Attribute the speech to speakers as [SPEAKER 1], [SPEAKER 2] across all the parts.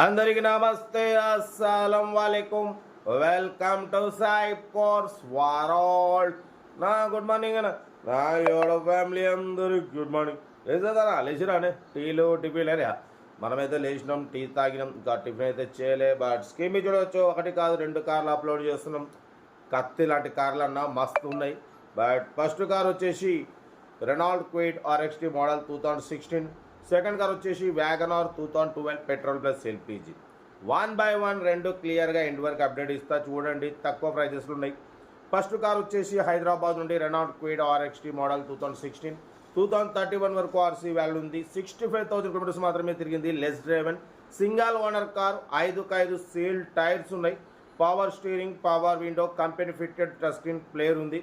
[SPEAKER 1] అందరికి నమస్తే, అస్సలం వాలేకుమ్. Welcome to Sai course world. నా గుడ్ మార్నింగ్ అన్న, నా యోడ ఫ్యామిలీ అందరికి గుడ్ మార్నింగ్. లేచారా? లేచిరానే టీలు టిఫిన్ లేదా? మనమైతే లేచినాం, టీ తాగినాం, ఇంకా టిఫిన్ అయితే చేయలే. బట్ స్కీమ్ చూడవచ్చు, ఒకటి కాదు 2 కార్లు అప్లోడ్ చేస్తున్నాం. కత్తి లాంటి కార్లు అన్న మస్తు ఉన్నాయి. బట్ ఫస్ట్ కార్ వచ్చేసి Renault Kwid RXT model 2016. Second car వచ్చేసి వ్యాగనార్ 2012 పెట్రోల్ ప్లస్ ఎల్పిజి. 1/1 రెండు క్లియర్గా ఎండ్ వరకు అప్డేట్ ఇస్తా చూడండి, తక్కువ ప్రైజెస్లు ఉన్నాయి. ఫస్ట్ కార్ వచ్చేసి హైదరాబాద్ నుండి రెనాల్డ్ క్విడ్ RXT మోడల్ 2016. 2031 వరకు ఆర్సీ వాల్యూ ఉంది. 65,000 కిలోమీటర్స్ మాత్రమే తిరిగింది. Less driven single owner car. 5 sealed tyres ఉన్నాయి. Power steering, power window, company fitted touch screen player ఉంది.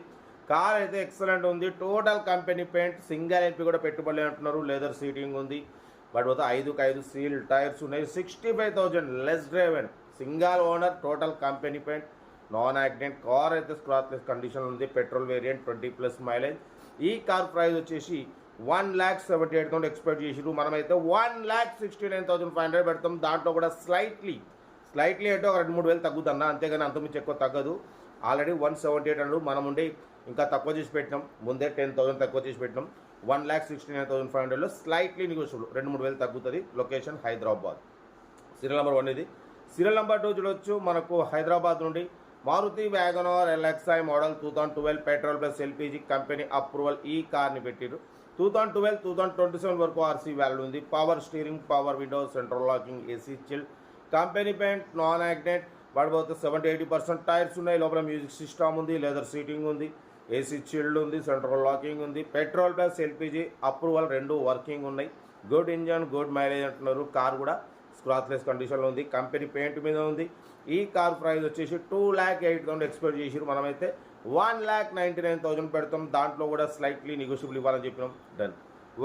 [SPEAKER 1] కార్ అయితే ఎక్సలెంట్ ఉంది. Total company paint, single LP కూడా పెట్టుబడి అంటున్నారు. లెదర్ సీటింగ్ ఉంది. బట్ పోతే 5 సీల్ టైర్స్ ఉన్నాయి. 65,000 less driven single owner, total company paint, non accident. Car అయితే స్క్రాచ్లెస్ కండిషన్ ఉంది. Petrol variant, 20+ mileage. ఈ కార్ ప్రైస్ వచ్చేసి 1,78,000 ఎక్స్పెక్ట్ చేసిరు. మనమైతే 1,69,500 పెడతాం. దాంట్లో కూడా స్లైట్లీ అంటే ఒక 2-3 వేలు తగ్గుతున్నా, అంతేగాని అంతకుమించి ఎక్కువ తగ్గదు. ఆల్రెడీ 178 మనం ఉండి ఇంకా తక్కువ చేసి పెట్టినాం. ముందే 10,000 తక్కువ చేసి పెట్టినాం. 1,69,500లో స్లైట్లీ నెగోషియబుల్, 2-3 వేలు తగ్గుతుంది. లొకేషన్ హైదరాబాద్. సీరియల్ నెంబర్ 1 ఇది. సీరియల్ నెంబర్ 2 చూడవచ్చు. మనకు హైదరాబాద్ నుండి Maruti WagonR LXi model 2012 petrol plus LPG company approval. ఈ కార్ని పెట్టిరు. 2012-2027 వరకు ఆర్సీ వాల్యూ ఉంది. Power steering, power window, central locking, AC chill, company paint, non accident. పడిపోతే 70-80% టైర్స్ ఉన్నాయి. లోపల మ్యూజిక్ సిస్టమ్ ఉంది. లెదర్ సీటింగ్ ఉంది. ఏసీ చిల్డ్ ఉంది. సెంట్రల్ లాకింగ్ ఉంది. Petrol plus LPG approval, 2 working ఉన్నాయి. గుడ్ ఇంజన్, గుడ్ మైలేజ్ అంటున్నారు. కార్ కూడా స్క్రాచ్లెస్ కండిషన్లో ఉంది. కంపెనీ పెయింట్ మీద ఉంది. ఈ కార్ ప్రైస్ వచ్చేసి 2,08,000 ఎక్స్పెక్ట్ చేసిరు. మనమైతే 1,99,000 పెడతాం. దాంట్లో కూడా స్లైట్లీ నెగోషియబుల్ ఇవ్వాలని చెప్పినాం. డన్.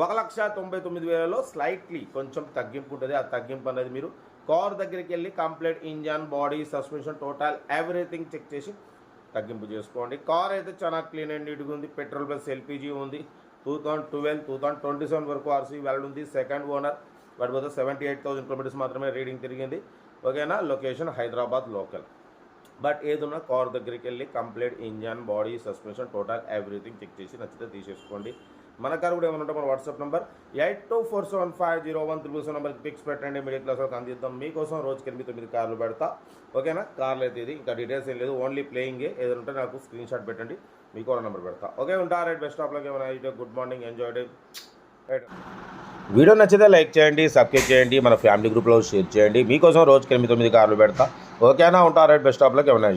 [SPEAKER 1] 1,99,000లో స్లైట్లీ కొంచెం తగ్గింపు ఉంటుంది. ఆ తగ్గింపు అనేది మీరు కార్ దగ్గరికి వెళ్ళి complete engine, body, suspension, total everything check చేసి తగ్గింపు చేసుకోండి. కార్ అయితే చాలా క్లీన్ అండ్ నీట్గా ఉంది. పెట్రోల్ ప్లస్ ఎల్పిజి ఉంది. 2012-2027 వరకు ఆర్సీ వాల్యూ ఉంది. Second owner. పడిపోతే 78,000 కిలోమీటర్స్ మాత్రమే రీడింగ్ తిరిగింది. ఓకేనా? Location Hyderabad local. బట్ ఏదున్నా కార్ దగ్గరికి వెళ్ళి complete engine, body, suspension, total everything check చేసి నచ్చితే తీసేసుకోండి. మన కార్ కూడా ఏమైనా ఉంటే మన వాట్సాప్ నెంబర్ 82475013 నెంబర్కి పిక్స్ పెట్టండి. మిడిల్ క్లాస్ వాళ్ళకి అందిద్దాం. మీకోసం రోజుకి 8-9 కార్లు పెడతా. ఓకేనా? కార్లు అయితే ఇది, ఇంకా డీటెయిల్స్ ఏం లేదు, ఓన్లీ ప్లేయింగే. ఏదైనా ఉంటే నాకు స్క్రీన్ షాట్ పెట్టండి, మీకు నెంబర్ పెడతా. ఓకే, ఉంటా. Right, best of luck. ఏమైనా good morning, enjoy day. Right. Video నచ్చితే లైక్ చేయండి, సబ్స్క్రైబ్ చేయండి, మన ఫ్యామిలీ గ్రూప్లో షేర్ చేయండి. మీకోసం రోజుకి 8-9 కార్లు పెడతా. ఓకేనా? ఉంటా. Right, best of luck. ఏమైనా